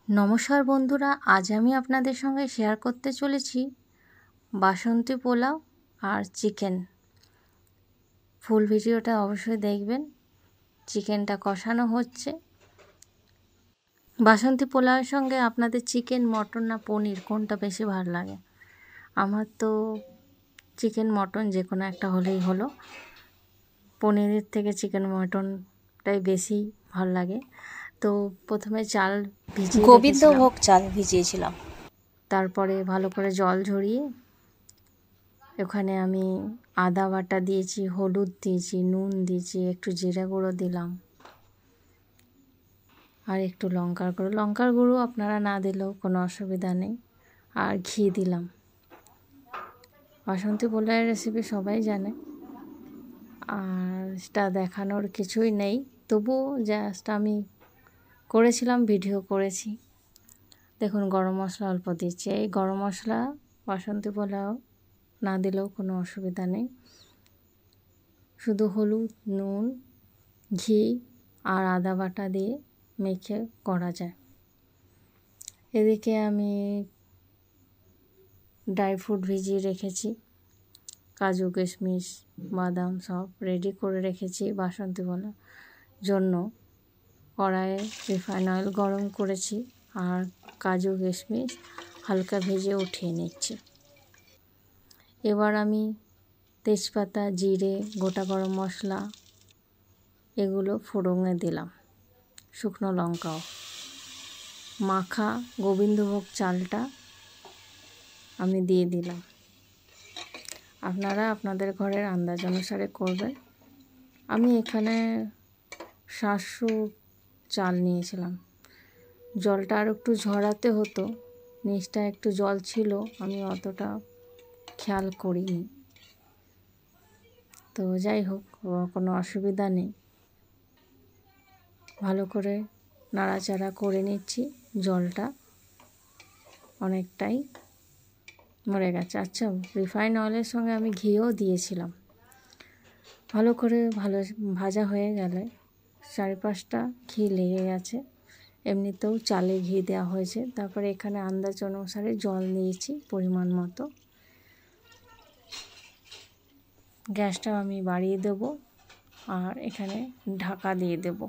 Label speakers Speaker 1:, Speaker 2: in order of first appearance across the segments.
Speaker 1: নমস্কার বন্ধুরা, আজ আমি আপনাদের সঙ্গে শেয়ার করতে চলেছি বাসন্তী পোলাও আর চিকেন। ফুল ভিডিওটা অবশ্যই দেখবেন। চিকেনটা কষানো হচ্ছে। বাসন্তী পোলাওয়ের সঙ্গে আপনাদের চিকেন, মটন না পনির কোনটা বেশি ভালো লাগে? আমার তো চিকেন মটন যে কোনো একটা হলেই হলো। পনিরের থেকে চিকেন মটনটাই বেশি ভালো লাগে। তো প্রথমে চাল ভিজিয়ে
Speaker 2: গোবিন্দভোগ চাল ভিজিয়েছিলাম।
Speaker 1: তারপরে ভালো করে জল ঝরিয়ে ওখানে আমি আদা বাটা দিয়েছি, হলুদ দিয়েছি, নুন দিয়েছি, একটু জিরে গুঁড়ো দিলাম আর একটু লঙ্কার গুঁড়ো আপনারা না দিলেও কোনো অসুবিধা নেই। আর ঘি দিলাম। বাসন্তী পোলাওয়ের রেসিপি সবাই জানে, আর সেটা দেখানোর কিছুই নেই। তবুও জাস্ট আমি করেছিলাম, ভিডিও করেছি। দেখুন গরম মশলা অল্প দিচ্ছি। এই গরম মশলা বাসন্তী পোলাও না দিলেও কোনো অসুবিধা নেই। শুধু হলুদ, নুন, ঘি আর আদা বাটা দিয়ে মেখে করা যায়। এদিকে আমি ড্রাই ফ্রুট ভিজিয়ে রেখেছি, কাজু, কিশমিশ, বাদাম সব রেডি করে রেখেছি বাসন্তী পোলাওর জন্য। কড়াইয়ে রিফাইন অয়েল গরম করেছি আর কাজু কিশমিশ হালকা ভেজে উঠিয়ে নিচ্ছি। এবার আমি তেজপাতা, জিরে, গোটা গরম মশলা এগুলো ফোড়নে দিলাম, শুকনো লঙ্কাও। মাখা গোবিন্দভোগ চালটা আমি দিয়ে দিলাম। আপনারা আপনাদের ঘরের আন্দাজ অনুসারে করবেন। আমি এখানে 700 চাল নিয়েছিলাম। জলটা আর একটু ঝরাতে হতো, নিচটা একটু জল ছিল, আমি অতটা খেয়াল করিনি। তো যাই হোক, কোনো অসুবিধা নেই। ভালো করে নাড়াচাড়া করে নিচ্ছি। জলটা অনেকটাই মরে গেছে। আচ্ছা, রিফাইন অয়েলের সঙ্গে আমি ঘিও দিয়েছিলাম। ভালো করে ভাজা হয়ে গেলে, 4-5টা ঘি লেগে গেছে, এমনিতেও চালে ঘি দেওয়া হয়েছে। তারপরে এখানে আন্দাজ অনুসারে জল দিয়েছি পরিমাণ মতো। গ্যাসটা আমি বাড়িয়ে দেব আর এখানে ঢাকা দিয়ে দেব।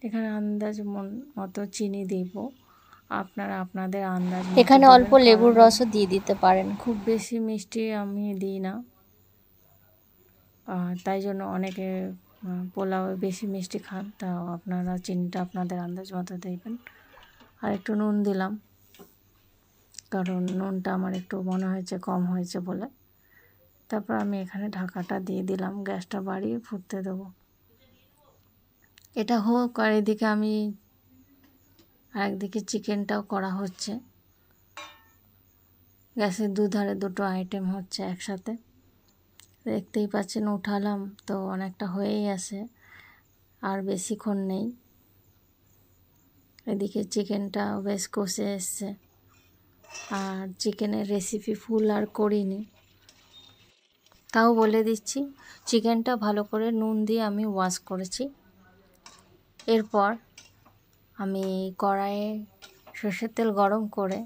Speaker 1: এখানে আন্দাজ মতো চিনি দেব, আপনারা আপনাদের আন্দাজ মতো
Speaker 2: এখানে
Speaker 1: দেবেন।
Speaker 2: অল্প লেবুর রসও দিয়ে দিতে পারেন।
Speaker 1: খুব বেশি মিষ্টি আমি দিই না, তাই জন্য অনেকে পোলাও বেশি মিষ্টি খান, তাও আপনারা চিনিটা আপনাদের আন্দাজ মতো দেবেন। আর একটু নুন দিলাম, কারণ নুনটা আমার একটু মনে হয়েছে কম হয়েছে বলে। তারপর আমি এখানে ঢাকাটা দিয়ে দিলাম, গ্যাসটা বাড়িয়ে ফুটতে দেবো। এটা হোক, আর এদিকে আমি আরেকদিকে চিকেনটাও করা হচ্ছে। গ্যাসের দুধারে দুটো আইটেম হচ্ছে একসাথে। দেখতেই পাচ্ছেন, উঠালাম তো অনেকটা হয়েই আসে, আর বেশিক্ষণ নেই। এদিকে চিকেনটাও বেশ কষে এসছে। আর চিকেনের রেসিপি ফুল আর করিনি, তাও বলে দিচ্ছি। চিকেনটা ভালো করে নুন দিয়ে আমি ওয়াশ করেছি। এরপর আমি কড়াইয়ে সর্ষের তেল গরম করে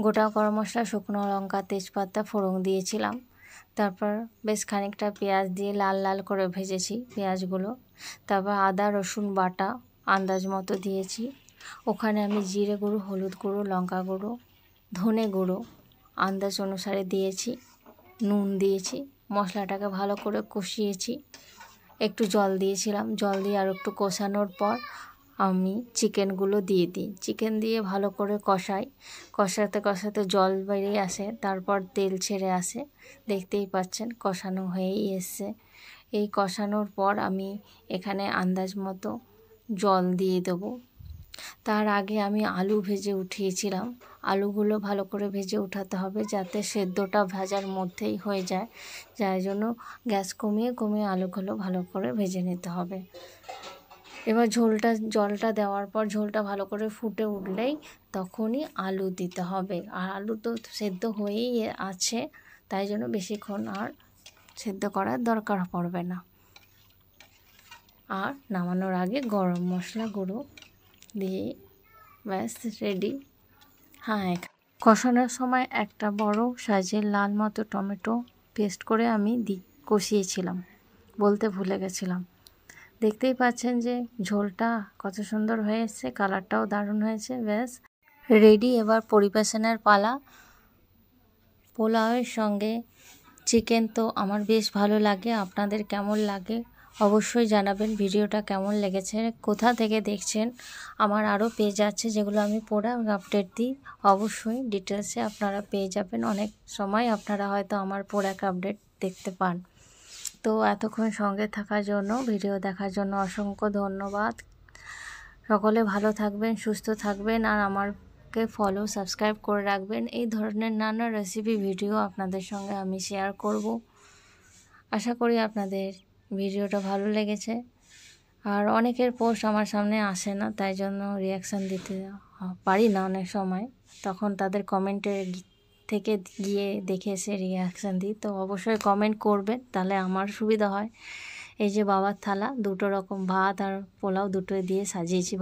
Speaker 1: গোটা গরম মশলা, শুকনো লঙ্কা, তেজপাতা ফোড়ন দিয়েছিলাম। তারপর বেশ খানিকটা পেঁয়াজ দিয়ে লাল লাল করে ভেজেছি পেঁয়াজগুলো। তারপর আদা রসুন বাটা আন্দাজ মতো দিয়েছি। ওখানে আমি জিরে গুঁড়ো, হলুদ গুঁড়ো, লঙ্কা গুঁড়ো, ধনে গুঁড়ো আন্দাজ অনুসারে দিয়েছি, নুন দিয়েছি। মশলাটাকে ভালো করে কষিয়েছি। একটু জল দিয়েছিলাম, জল দিয়ে আর একটু কষানোর পর আমি চিকেনগুলো দিয়ে দিই। চিকেন দিয়ে ভালো করে কষাই। কষাতে কষাতে জল বেরিয়ে আসে, তারপর তেল ছেড়ে আসে। দেখতেই পাচ্ছেন কষানো হয়েই এসছে। এই কষানোর পর আমি এখানে আন্দাজ মতো জল দিয়ে দেবো। তার আগে আমি আলু ভেজে উঠিয়েছিলাম। আলুগুলো ভালো করে ভেজে উঠাতে হবে, যাতে সেদ্ধটা ভাজার মধ্যেই হয়ে যায়। যার জন্য গ্যাস কমিয়ে কমিয়ে আলুগুলো ভালো করে ভেজে নিতে হবে। এবার জলটা দেওয়ার পর ঝোলটা ভালো করে ফুটে উঠলেই তখনই আলু দিতে হবে। আর আলু তো সেদ্ধ হয়েই আছে, তাই জন্য বেশিক্ষণ আর সেদ্ধ করার দরকার পড়বে না। আর নামানোর আগে গরম মশলা গুঁড়ো দিয়ে ব্যাস রেডি। হ্যাঁ, কষানোর সময় একটা বড় সাইজের লাল মতো টমেটো পেস্ট করে আমি কষিয়েছিলাম, বলতে ভুলে গেছিলাম। দেখতেই পাচ্ছেন যে ঝোলটা কত সুন্দর হয়ে এসছে, কালারটাও দারুণ হয়েছে। ব্যাস রেডি, এবার পরিবেশনের পালা। পোলাওয়ের সঙ্গে চিকেন তো আমার বেশ ভালো লাগে, আপনাদের কেমন লাগে অবশ্যই জানাবেন। ভিডিওটা কেমন লেগেছে, কোথা থেকে দেখছেন, আমার আরও পেজ আছে যেগুলো আমি প্রোডাক্ট আপডেট দিই, অবশ্যই ডিটেলসে আপনারা পেয়ে যাবেন। অনেক সময় আপনারা হয়তো আমার প্রোডাক্ট আপডেট দেখতে পান। তো এতক্ষণ সঙ্গে থাকার জন্য, ভিডিও দেখার জন্য অসংখ্য ধন্যবাদ। সকলে ভালো থাকবেন, সুস্থ থাকবেন, আর আমাকে ফলো সাবস্ক্রাইব করে রাখবেন। এই ধরনের নানা রেসিপি ভিডিও আপনাদের সঙ্গে আমি শেয়ার করব। আশা করি আপনাদের ভিডিওটা ভালো লেগেছে। আর অনেকের পোস্ট আমার সামনে আসে না, তাই জন্য রিয়াকশান দিতে পারি না অনেক সময়, তখন তাদের কমেন্টে থেকে গিয়ে দেখে এসে রিয়াকশান দিই। তো অবশ্যই কমেন্ট করবেন, তাহলে আমার সুবিধা হয়। এই যে বাবার থালা, দুটো রকম ভাত আর পোলাও দুটোই দিয়ে সাজিয়েছি।